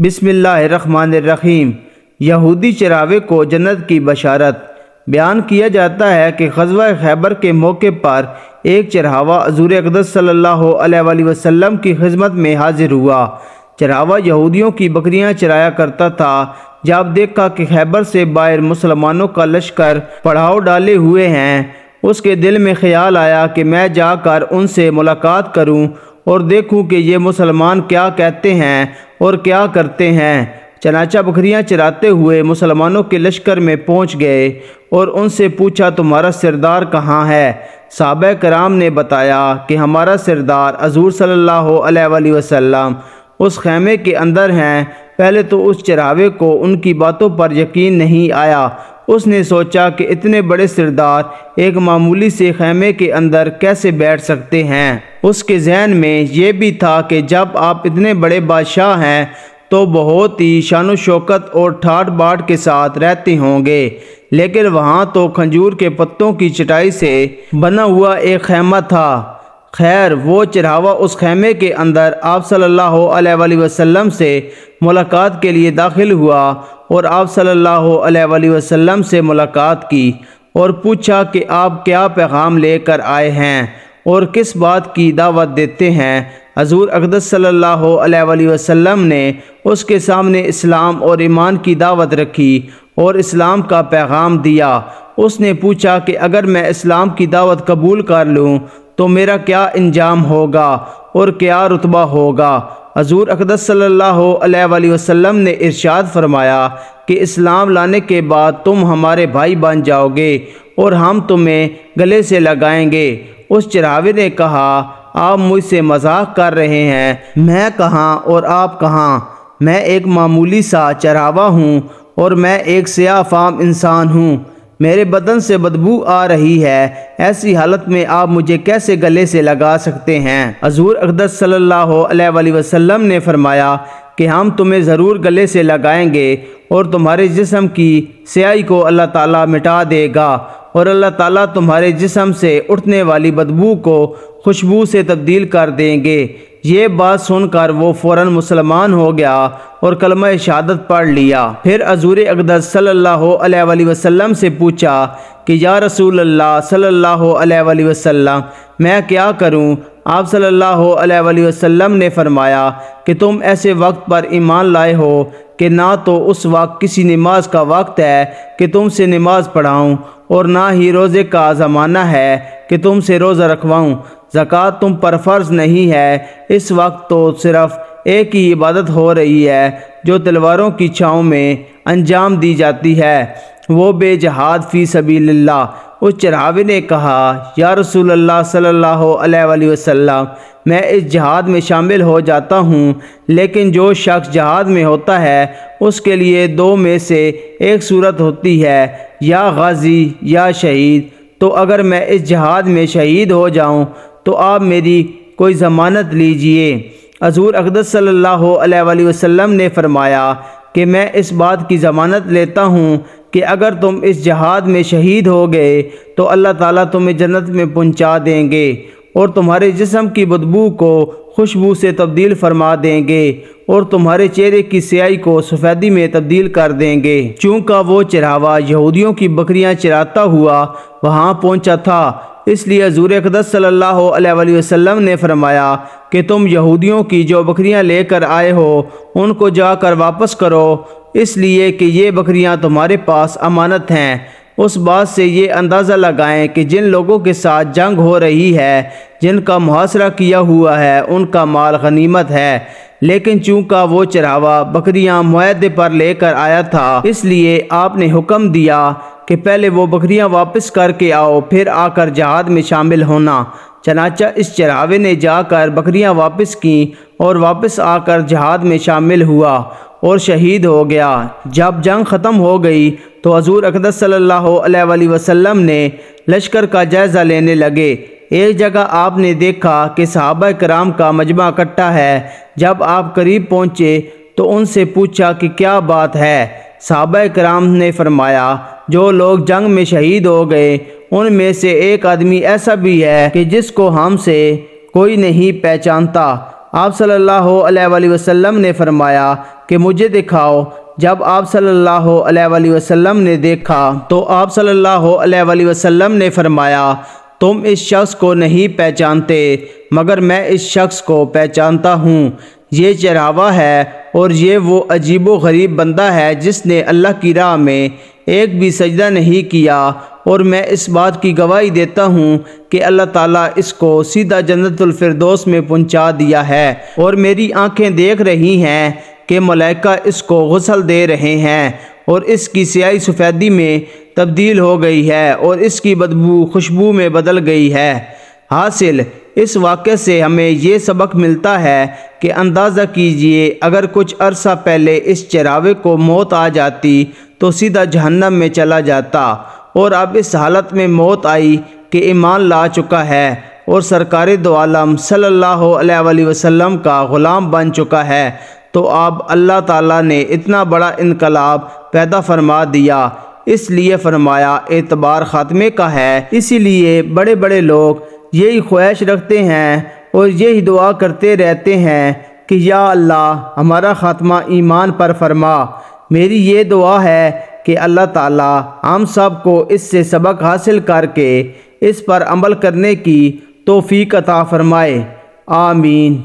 بسم اللہ الرحمن الرحیم۔ یہودی چراغے کو جنت کی بشارت۔ بیان کیا جاتا ہے کہ غزوہ خیبر کے موقع پر ایک چرواہا حضور اقدس صلی اللہ علیہ وآلہ وسلم کی خدمت میں حاضر ہوا۔ چرواہا یہودیوں کی بکریاں چرایا کرتا تھا۔ جب دیکھا کہ خیبر سے باہر مسلمانوں کا لشکر پڑاؤ ڈالے ہوئے ہیں، اس کے دل میں خیال آیا کہ میں جا کر ان سے ملاقات کروں اور دیکھوں کہ یہ مسلمان کیا کہتے ہیں اور کیا کرتے ہیں۔ چنانچہ بکریاں چراتے ہوئے مسلمانوں کے لشکر میں پہنچ گئے اور ان سے پوچھا، تمہارا سردار کہاں ہے؟ صحابہ کرام نے بتایا کہ ہمارا سردار حضور صلی اللہ علیہ وآلہ وسلم اس خیمے کے اندر ہیں۔ پہلے تو اس چراغے کو ان کی باتوں پر یقین نہیں آیا۔ اس نے سوچا کہ اتنے بڑے سردار ایک معمولی سے خیمے کے اندر کیسے بیٹھ سکتے ہیں۔ اس کے ذہن میں یہ بھی تھا کہ جب آپ اتنے بڑے بادشاہ ہیں تو بہت ہی شان و شوکت اور ٹھاٹ باٹ کے ساتھ رہتے ہوں گے، لیکن وہاں تو کھجور کے پتوں کی چٹائی سے بنا ہوا ایک خیمہ تھا۔ خیر، وہ چرواہا اس خیمے کے اندر آپ صلی اللہ علیہ وآلہ وسلم سے ملاقات کے لیے داخل ہوا اور آپ صلی اللہ علیہ وآلہ وسلم سے ملاقات کی اور پوچھا کہ آپ کیا پیغام لے کر آئے ہیں اور کس بات کی دعوت دیتے ہیں۔ حضور اقدس صلی اللہ علیہ وآلہ وسلم نے اس کے سامنے اسلام اور ایمان کی دعوت رکھی اور اسلام کا پیغام دیا۔ اس نے پوچھا کہ اگر میں اسلام کی دعوت قبول کر لوں تو میرا کیا انجام ہوگا اور کیا رتبہ ہوگا؟ حضور اقدس صلی اللہ علیہ وآلہ وسلم نے ارشاد فرمایا کہ اسلام لانے کے بعد تم ہمارے بھائی بن جاؤ گے اور ہم تمہیں گلے سے لگائیں گے۔ اس چرواہے نے کہا، آپ مجھ سے مذاق کر رہے ہیں، میں کہاں اور آپ کہاں؟ میں ایک معمولی سا چرواہا ہوں اور میں ایک سیاہ فام انسان ہوں، میرے بدن سے بدبو آ رہی ہے، ایسی حالت میں آپ مجھے کیسے گلے سے لگا سکتے ہیں؟ حضور اقدس صلی اللہ علیہ وآلہ وسلم نے فرمایا کہ ہم تمہیں ضرور گلے سے لگائیں گے اور تمہارے جسم کی سیاہی کو اللہ تعالیٰ مٹا دے گا اور اللہ تعالیٰ تمہارے جسم سے اٹھنے والی بدبو کو خوشبو سے تبدیل کر دیں گے۔ یہ بات سن کر وہ فوراً مسلمان ہو گیا اور کلمہ شہادت پڑھ لیا۔ پھر حضور اقدس صلی اللہ علیہ وآلہ وسلم سے پوچھا کہ یا رسول اللہ صلی اللہ علیہ وآلہ وسلم، میں کیا کروں؟ آپ صلی اللہ علیہ وآلہ وسلم نے فرمایا کہ تم ایسے وقت پر ایمان لائے ہو کہ نہ تو اس وقت کسی نماز کا وقت ہے کہ تم سے نماز پڑھاؤں اور نہ ہی روزے کا زمانہ ہے کہ تم سے روزہ رکھواؤں۔ زکوٰۃ تم پر فرض نہیں ہے۔ اس وقت تو صرف ایک ہی عبادت ہو رہی ہے جو تلواروں کی چھاؤں میں انجام دی جاتی ہے، وہ بے جہاد فی سبیل اللہ۔ اس چرواہے نے کہا، یا رسول اللہ صلی اللہ علیہ وآلہ وسلم، میں اس جہاد میں شامل ہو جاتا ہوں، لیکن جو شخص جہاد میں ہوتا ہے اس کے لیے دو میں سے ایک صورت ہوتی ہے، یا غازی یا شہید۔ تو اگر میں اس جہاد میں شہید ہو جاؤں تو آپ میری کوئی ضمانت لیجئے۔ حضور اقدس صلی اللہ علیہ وآلہ وسلم نے فرمایا کہ میں اس بات کی ضمانت لیتا ہوں کہ اگر تم اس جہاد میں شہید ہو گئے تو اللہ تعالیٰ تمہیں جنت میں پہنچا دیں گے اور تمہارے جسم کی بدبو کو خوشبو سے تبدیل فرما دیں گے اور تمہارے چہرے کی سیاہی کو سفیدی میں تبدیل کر دیں گے۔ چونکہ وہ چرواہا یہودیوں کی بکریاں چراتا ہوا وہاں پہنچا تھا، اس لیے حضور اقدس صلی اللہ علیہ وآلہ وسلم نے فرمایا کہ تم یہودیوں کی جو بکریاں لے کر آئے ہو ان کو جا کر واپس کرو، اس لیے کہ یہ بکریاں تمہارے پاس امانت ہیں۔ اس بات سے یہ اندازہ لگائیں کہ جن لوگوں کے ساتھ جنگ ہو رہی ہے، جن کا محاصرہ کیا ہوا ہے، ان کا مال غنیمت ہے، لیکن چونکہ وہ چرواہا بکریاں معاہدے پر لے کر آیا تھا، اس لیے آپ نے حکم دیا کہ پہلے وہ بکریاں واپس کر کے آؤ، پھر آ کر جہاد میں شامل ہونا۔ چنانچہ اس چرواہے نے جا کر بکریاں واپس کیں اور واپس آ کر جہاد میں شامل ہوا اور شہید ہو گیا۔ جب جنگ ختم ہو گئی تو حضور اقدس صلی اللہ علیہ وآلہ وسلم نے لشکر کا جائزہ لینے لگے۔ ایک جگہ آپ نے دیکھا کہ صحابہ کرام کا مجمع اکٹھا ہے۔ جب آپ قریب پہنچے تو ان سے پوچھا کہ کیا بات ہے؟ صحابہ کرام نے فرمایا، جو لوگ جنگ میں شہید ہو گئے ان میں سے ایک آدمی ایسا بھی ہے کہ جس کو ہم سے کوئی نہیں پہچانتا۔ آپ صلی اللہ علیہ وآلہ وسلم نے فرمایا کہ مجھے دکھاؤ۔ جب آپ صلی اللہ علیہ وآلہ وسلم نے دیکھا تو آپ صلی اللہ علیہ وآلہ وسلم نے فرمایا تم اس شخص کو نہیں پہچانتے مگر میں اس شخص کو پہچانتا ہوں، یہ چرواہا ہے اور یہ وہ عجیب و غریب بندہ ہے جس نے اللہ کی راہ میں ایک بھی سجدہ نہیں کیا، اور میں اس بات کی گواہی دیتا ہوں کہ اللہ تعالیٰ اس کو سیدھا جنت الفردوس میں پہنچا دیا ہے، اور میری آنکھیں دیکھ رہی ہیں کہ ملائکہ اس کو غسل دے رہے ہیں اور اس کی سیاہی سفیدی میں تبدیل ہو گئی ہے اور اس کی بدبو خوشبو میں بدل گئی ہے۔ حاصل اس واقعے سے ہمیں یہ سبق ملتا ہے کہ اندازہ کیجئے اگر کچھ عرصہ پہلے اس چراوے کو موت آ جاتی تو سیدھا جہنم میں چلا جاتا، اور اب اس حالت میں موت آئی کہ ایمان لا چکا ہے اور سرکار دو عالم صلی اللہ علیہ وآلہ وسلم کا غلام بن چکا ہے، تو اب اللہ تعالیٰ نے اتنا بڑا انقلاب پیدا فرما دیا، اس لیے فرمایا اعتبار خاتمے کا ہے۔ اسی لیے بڑے بڑے لوگ یہی خواہش رکھتے ہیں اور یہی دعا کرتے رہتے ہیں کہ یا اللہ ہمارا خاتمہ ایمان پر فرما۔ میری یہ دعا ہے کہ اللہ تعالیٰ ہم سب کو اس سے سبق حاصل کر کے اس پر عمل کرنے کی توفیق عطا فرمائے، آمین۔